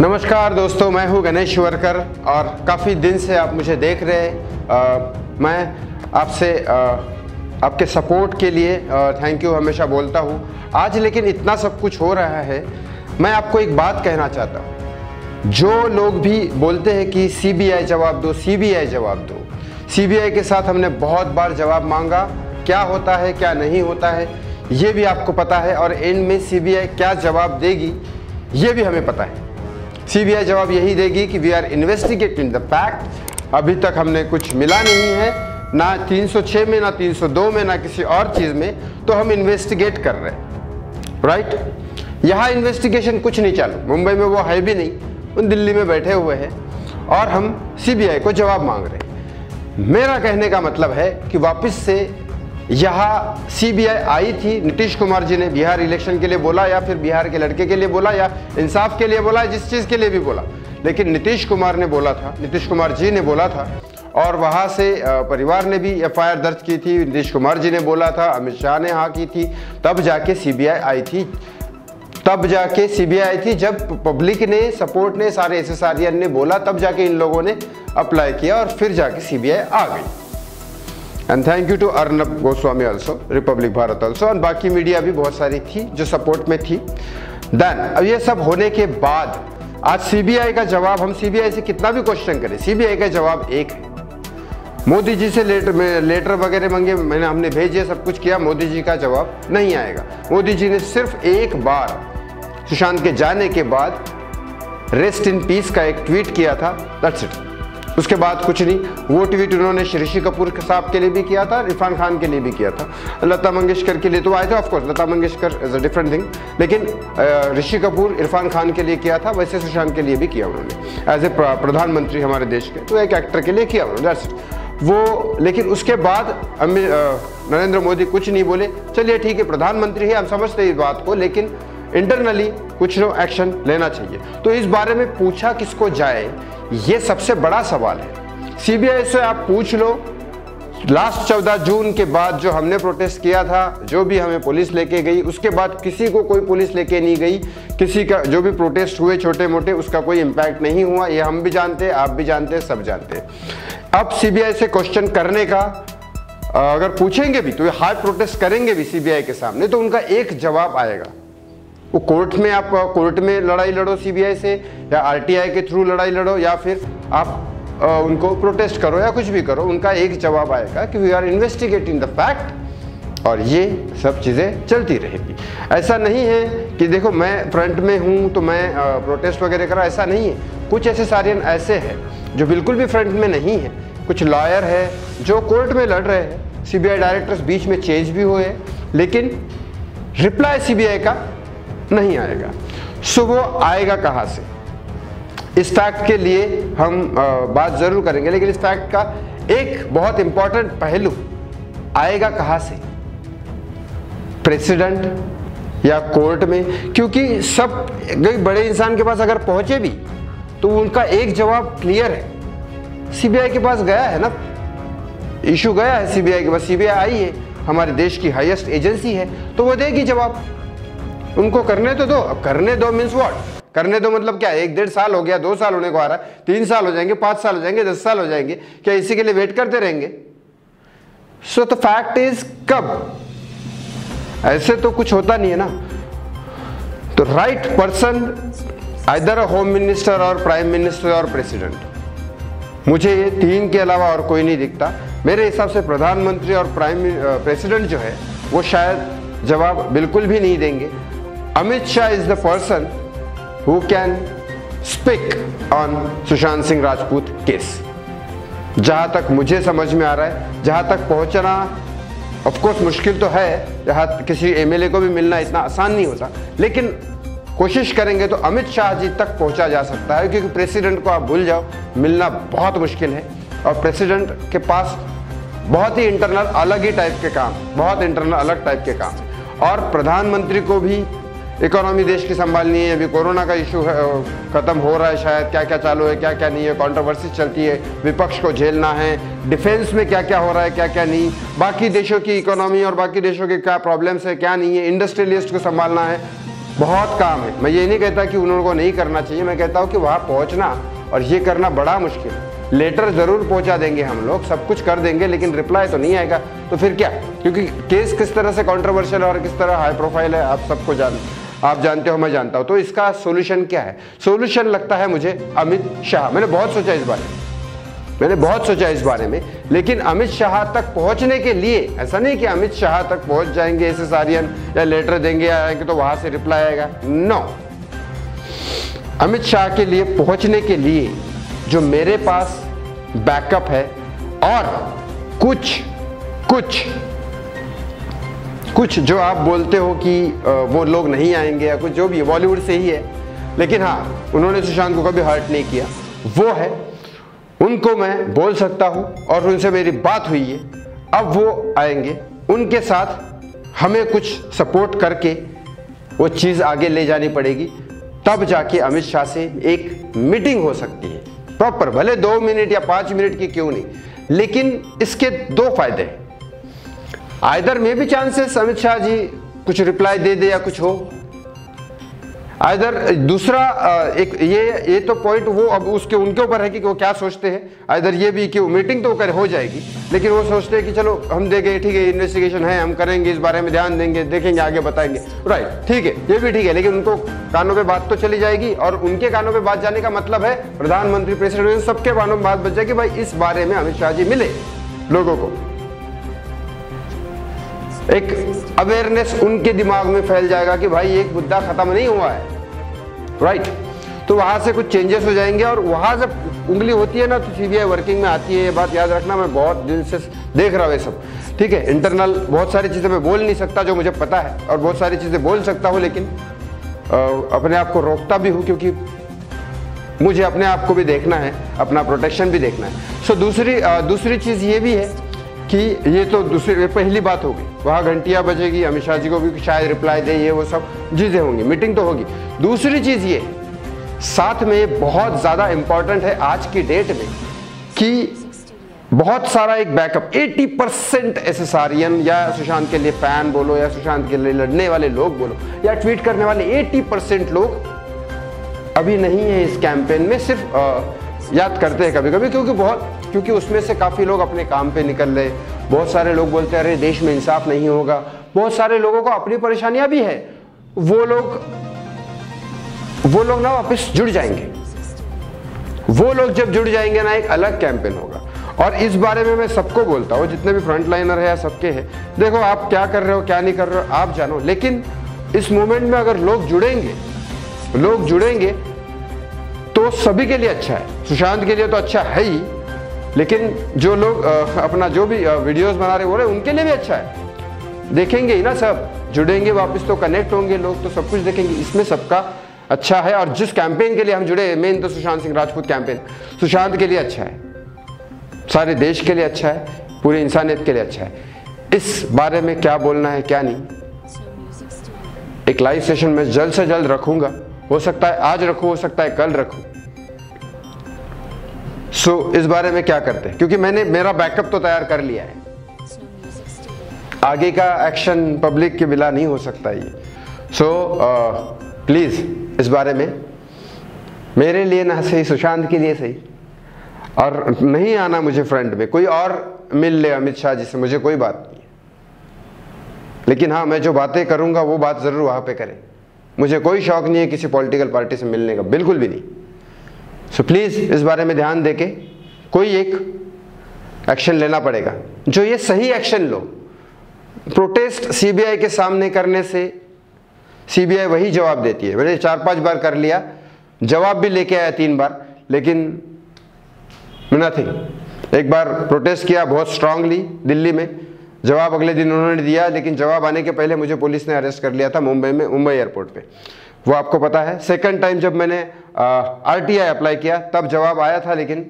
नमस्कार दोस्तों, मैं हूं गणेश वर्कर और काफ़ी दिन से आप मुझे देख रहे हैं। मैं आपसे आपके सपोर्ट के लिए थैंक यू हमेशा बोलता हूं। आज लेकिन इतना सब कुछ हो रहा है, मैं आपको एक बात कहना चाहता हूं। जो लोग भी बोलते हैं कि सीबीआई जवाब दो, सीबीआई जवाब दो, सीबीआई के साथ हमने बहुत बार जवाब मांगा, क्या होता है क्या नहीं होता है ये भी आपको पता है, और एंड में सीबीआई क्या जवाब देगी ये भी हमें पता है। सीबीआई जवाब यही देगी कि we are investigating the fact. अभी तक हमने कुछ मिला नहीं है, ना 306 में, ना 302 में, ना किसी और चीज़ में, तो हम इन्वेस्टिगेट कर रहे हैं, राइट। यहाँ इन्वेस्टिगेशन कुछ नहीं चालू, मुंबई में वो है भी नहीं, उन दिल्ली में बैठे हुए हैं और हम सीबीआई को जवाब मांग रहे हैं। मेरा कहने का मतलब है कि वापस से यहाँ सीबीआई आई थी, नीतीश कुमार जी ने बिहार इलेक्शन के लिए बोला, या फिर बिहार के लड़के के लिए बोला, या इंसाफ के लिए बोला, जिस चीज़ के लिए भी बोला, लेकिन नीतीश कुमार ने बोला था, नीतीश कुमार जी ने बोला था, और वहाँ से परिवार ने भी एफआईआर दर्ज की थी, नीतीश कुमार जी ने बोला था, अमित शाह ने हाँ की थी, तब जाके सीबीआई आई थी। तब जाके सीबीआई आई थी जब पब्लिक ने, सपोर्ट ने, सारे एसएसआरियन ने बोला, तब जाके इन लोगों ने अप्लाई किया और फिर जाके सीबीआई आ गई। And thank you to Arnab Goswami also, Republic Bharat also, और बाकी मीडिया भी बहुत सारी थी जो सपोर्ट में थी। देन अब ये सब होने के बाद आज सीबीआई का जवाब, हम सीबीआई से कितना भी क्वेश्चन करें, सीबीआई का जवाब एक है। मोदी जी से लेटर वगैरह मांगे, हमने भेजे, सब कुछ किया, मोदी जी का जवाब नहीं आएगा। मोदी जी ने सिर्फ एक बार सुशांत के जाने के बाद रेस्ट इन पीस का एक ट्वीट किया था, दैट्स इट। उसके बाद कुछ नहीं। वो ट्वीट उन्होंने ऋषि कपूर साहब के लिए भी किया था, इरफान खान के लिए भी किया था, लता मंगेशकर के लिए तो आए थे, of course Lata Mangeshkar is a different thing, लेकिन ऋषि कपूर इरफान खान के लिए किया था, वैसे सुशांत के लिए भी किया उन्होंने, एज ए प्रधानमंत्री हमारे देश के, तो एक एक्टर के लिए किया उन्होंने, दैट्स इट। वो लेकिन उसके बाद नरेंद्र मोदी कुछ नहीं बोले। चलिए ठीक है, प्रधानमंत्री है, हम समझते हैं इस बात को, लेकिन इंटरनली कुछ नो एक्शन लेना चाहिए। तो इस बारे में पूछा किसको जाए, ये सबसे बड़ा सवाल है। सीबीआई से आप पूछ लो, लास्ट 14 जून के बाद जो हमने प्रोटेस्ट किया था, जो भी हमें पुलिस लेके गई, उसके बाद किसी को कोई पुलिस लेके नहीं गई। किसी का जो भी प्रोटेस्ट हुए छोटे मोटे, उसका कोई इम्पैक्ट नहीं हुआ, ये हम भी जानते हैं, आप भी जानते हैं, सब जानते हैं। अब सीबीआई से क्वेश्चन करने का अगर पूछेंगे भी, तो ये हार्ड प्रोटेस्ट करेंगे भी सीबीआई के सामने, तो उनका एक जवाब आएगा। वो कोर्ट में, आप कोर्ट में लड़ाई लड़ो सीबीआई से, या आरटीआई के थ्रू लड़ाई लड़ो, या फिर आप उनको प्रोटेस्ट करो या कुछ भी करो, उनका एक जवाब आएगा कि we are investigating the fact, और ये सब चीज़ें चलती रहेगी। ऐसा नहीं है कि देखो मैं फ्रंट में हूँ तो मैं प्रोटेस्ट वगैरह करा, ऐसा नहीं है। कुछ एसएसआरियन ऐसे हैं जो बिल्कुल भी फ्रंट में नहीं है, कुछ लॉयर है जो कोर्ट में लड़ रहे हैं, सीबीआई डायरेक्टर्स बीच में चेंज भी हुए, लेकिन रिप्लाई सीबीआई का नहीं आएगा। सो वो आएगा कहाँ से, इस फैक्ट के लिए हम बात जरूर करेंगे, लेकिन इस फैक्ट का एक बहुत इंपॉर्टेंट पहलू, आएगा कहाँ से, प्रेसिडेंट या कोर्ट में, क्योंकि सब बड़े इंसान के पास अगर पहुंचे भी तो उनका एक जवाब क्लियर है। सीबीआई के पास गया है ना, इशू गया है सीबीआई के पास, सीबीआई आई है, हमारे देश की हाईएस्ट एजेंसी है, तो वो देगी जवाब। उनको करने तो दो। अब करने दो मीन्स व्हाट, करने दो मतलब क्या, 1-1.5 साल हो गया, 2 साल होने को आ रहा है, 3 साल हो जाएंगे, 5 साल हो जाएंगे, 10 साल हो जाएंगे, क्या इसी के लिए वेट करते रहेंगे? सो द फैक्ट इज कब, ऐसे तो कुछ होता नहीं है ना। तो right person, either a home minister और प्राइम मिनिस्टर और प्रेसिडेंट, मुझे ये 3 के अलावा और कोई नहीं दिखता। मेरे हिसाब से प्रधानमंत्री और प्रेसिडेंट जो है वो शायद जवाब बिल्कुल भी नहीं देंगे। Amit Shah is the person who can speak on Sushant Singh Rajput case, जहां तक मुझे समझ में आ रहा है। जहां तक पहुंचना ऑफ कोर्स मुश्किल तो है, जहां किसी एमएलए को भी मिलना इतना आसान नहीं होता, लेकिन कोशिश करेंगे तो अमित शाह जी तक पहुंचा जा सकता है, क्योंकि प्रेसिडेंट को आप भूल जाओ, मिलना बहुत मुश्किल है, और प्रेसिडेंट के पास बहुत ही इंटरनल अलग ही टाइप के काम, बहुत इंटरनल अलग टाइप के काम, और प्रधानमंत्री को भी इकोनॉमी देश की संभालनी है। अभी कोरोना का इशू खत्म हो रहा है, शायद क्या क्या चालू है, क्या क्या नहीं है, कंट्रोवर्सी चलती है, विपक्ष को झेलना है, डिफेंस में क्या क्या हो रहा है, क्या क्या नहीं, बाकी देशों की इकोनॉमी और बाकी देशों के क्या प्रॉब्लम्स है, क्या नहीं है, इंडस्ट्रियलिस्ट को संभालना है। बहुत काम है। मैं ये नहीं कहता कि उन लोगों को नहीं करना चाहिए, मैं कहता हूँ कि वहाँ पहुँचना और ये करना बड़ा मुश्किल है। लेटर ज़रूर पहुँचा देंगे हम लोग, सब कुछ कर देंगे, लेकिन रिप्लाई तो नहीं आएगा। तो फिर क्या, क्योंकि केस किस तरह से कंट्रोवर्शियल और किस तरह हाई प्रोफाइल है आप जानते हो, मैं जानता हूँ। तो इसका सोल्यूशन क्या है? सोल्यूशन लगता है मुझे अमित शाह। मैंने बहुत सोचा इस बारे में, लेकिन अमित शाह तक पहुंचने के लिए ऐसा नहीं कि अमित शाह तक पहुंच जाएंगे एसएस आर्यन या लेटर देंगे आएंगे तो वहां से रिप्लाई आएगा। नो, अमित शाह के लिए पहुंचने के लिए जो मेरे पास बैकअप है और कुछ जो आप बोलते हो कि वो लोग नहीं आएंगे या कुछ जो भी है, बॉलीवुड से ही है, लेकिन हाँ उन्होंने सुशांत को कभी हर्ट नहीं किया, वो है, उनको मैं बोल सकता हूँ और उनसे मेरी बात हुई है। अब वो आएंगे, उनके साथ हमें कुछ सपोर्ट करके वो चीज़ आगे ले जानी पड़ेगी, तब जाके अमित शाह से एक मीटिंग हो सकती है प्रॉपर, भले 2 मिनट या 5 मिनट की क्यों नहीं, लेकिन इसके 2 फायदे हैं। आइदर में भी चांसेस अमित शाह जी कुछ रिप्लाई दे दे या कुछ हो, आइदर दूसरा एक ये तो पॉइंट वो अब उनके ऊपर है कि वो क्या सोचते हैं। आइदर ये भी कि वो मीटिंग तो हो जाएगी, लेकिन वो सोचते हैं कि चलो हम देंगे, ठीक है इन्वेस्टिगेशन है, हम करेंगे, इस बारे में ध्यान देंगे, देखेंगे, आगे बताएंगे, राइट, ठीक है, ये भी ठीक है, लेकिन उनको कानों पे बात तो चली जाएगी। और उनके कानों पे बात जाने का मतलब है प्रधानमंत्री, प्रेसिडेंट, सबके कानों में बात बच जाएगी, भाई इस बारे में अमित शाह जी मिले लोगों को, एक अवेयरनेस उनके दिमाग में फैल जाएगा कि भाई एक मुद्दा खत्म नहीं हुआ है, राइट। तो वहां से कुछ चेंजेस हो जाएंगे और वहां जब उंगली होती है ना तो सीबीआई वर्किंग में आती है। ये बात याद रखना, मैं बहुत दिल से देख रहा हूँ ये सब, ठीक है। इंटरनल बहुत सारी चीज़ें मैं बोल नहीं सकता जो मुझे पता है, और बहुत सारी चीज़ें बोल सकता हूँ, लेकिन अपने आप को रोकता भी हूँ, क्योंकि मुझे अपने आप को भी देखना है, अपना प्रोटेक्शन भी देखना है। सो दूसरी चीज़ ये भी है कि ये तो पहली बात होगी, वहाँ घंटियाँ बजेगी, अमित शाह जी को भी शायद रिप्लाई दे, ये वो सब चीज़ें होंगी, मीटिंग तो होगी। दूसरी चीज़ ये साथ में बहुत ज़्यादा इम्पॉर्टेंट है आज की डेट में कि बहुत सारा एक बैकअप 80% एसएसआरियन या सुशांत के लिए फैन बोलो या सुशांत के लिए लड़ने वाले लोग बोलो या ट्वीट करने वाले 80% लोग अभी नहीं है इस कैंपेन में, सिर्फ याद करते हैं कभी कभी, क्योंकि उसमें से काफ़ी लोग अपने काम पे निकल रहे। बहुत सारे लोग बोलते हैं अरे देश में इंसाफ नहीं होगा, बहुत सारे लोगों को अपनी परेशानियां भी है, वो लोग ना वापस जुड़ जाएंगे। वो लोग जब जुड़ जाएंगे ना, एक अलग कैंपेन होगा। और इस बारे में मैं सबको बोलता हूँ, जितने भी फ्रंट लाइनर है या सबके हैं, देखो आप क्या कर रहे हो क्या नहीं कर रहे हो आप जानो, लेकिन इस मूवमेंट में अगर लोग जुड़ेंगे तो सभी के लिए अच्छा है। सुशांत के लिए तो अच्छा है ही, लेकिन जो लोग अपना जो भी वीडियोस बना रहे हो रहे उनके लिए भी अच्छा है। देखेंगे ही ना, सब जुड़ेंगे वापस तो कनेक्ट होंगे लोग, तो सब कुछ देखेंगे, इसमें सबका अच्छा है। और जिस कैंपेन के लिए हम जुड़े, मेन तो सुशांत सिंह राजपूत कैंपेन, सुशांत के लिए अच्छा है, सारे देश के लिए अच्छा है, पूरी इंसानियत के लिए अच्छा है। इस बारे में क्या बोलना है क्या नहीं, एक लाइव सेशन में जल्द से जल्द रखूंगा, हो सकता है आज रखूं, हो सकता है कल रखूं। इस बारे में क्या करते हैं, क्योंकि मैंने मेरा बैकअप तो तैयार कर लिया है, आगे का एक्शन पब्लिक के बिना नहीं हो सकता ये। प्लीज इस बारे में मेरे लिए ना सही, सुशांत के लिए सही, और नहीं आना मुझे फ्रंट में, कोई और मिल ले अमित शाह जी से, मुझे कोई बात नहीं है, लेकिन हाँ मैं जो बातें करूंगा वो बात जरूर वहां पे करें। मुझे कोई शौक नहीं है किसी पॉलिटिकल पार्टी से मिलने का, बिल्कुल भी नहीं। प्लीज इस बारे में ध्यान देके कोई एक एक्शन लेना पड़ेगा, जो ये सही एक्शन लो। प्रोटेस्ट सीबीआई के सामने करने से सीबीआई वही जवाब देती है। मैंने 4-5 बार कर लिया, जवाब भी लेके आया 3 बार, लेकिन नथिंग। एक बार प्रोटेस्ट किया बहुत स्ट्रांगली दिल्ली में, जवाब अगले दिन उन्होंने दिया, लेकिन जवाब आने के पहले मुझे पुलिस ने अरेस्ट कर लिया था मुंबई एयरपोर्ट पे, वो आपको पता है। सेकंड टाइम जब मैंने आरटीआई अप्लाई किया तब जवाब आया था, लेकिन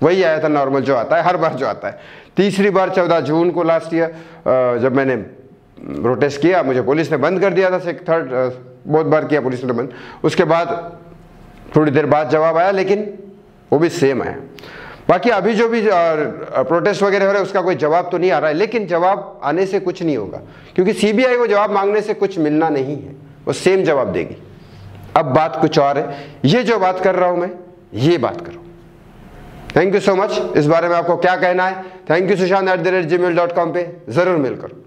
वही आया था नॉर्मल जो आता है हर बार जो आता है। तीसरी बार 14 जून को लास्ट ईयर जब मैंने प्रोटेस्ट किया, मुझे पुलिस ने बंद कर दिया था। थर्ड बहुत बार किया पुलिस ने बंद, उसके बाद थोड़ी देर बाद जवाब आया, लेकिन वो भी सेम आया। बाकी अभी जो भी प्रोटेस्ट वगैरह हो रहा है उसका कोई जवाब तो नहीं आ रहा है, लेकिन जवाब आने से कुछ नहीं होगा, क्योंकि सीबीआई को जवाब मांगने से कुछ मिलना नहीं है, वो सेम जवाब देगी। अब बात कुछ और है, ये जो बात कर रहा हूं मैं, ये बात करो। Thank you so much. इस बारे में आपको क्या कहना है? थैंक यू सुशांत@gmail.com पे ज़रूर मेल करो।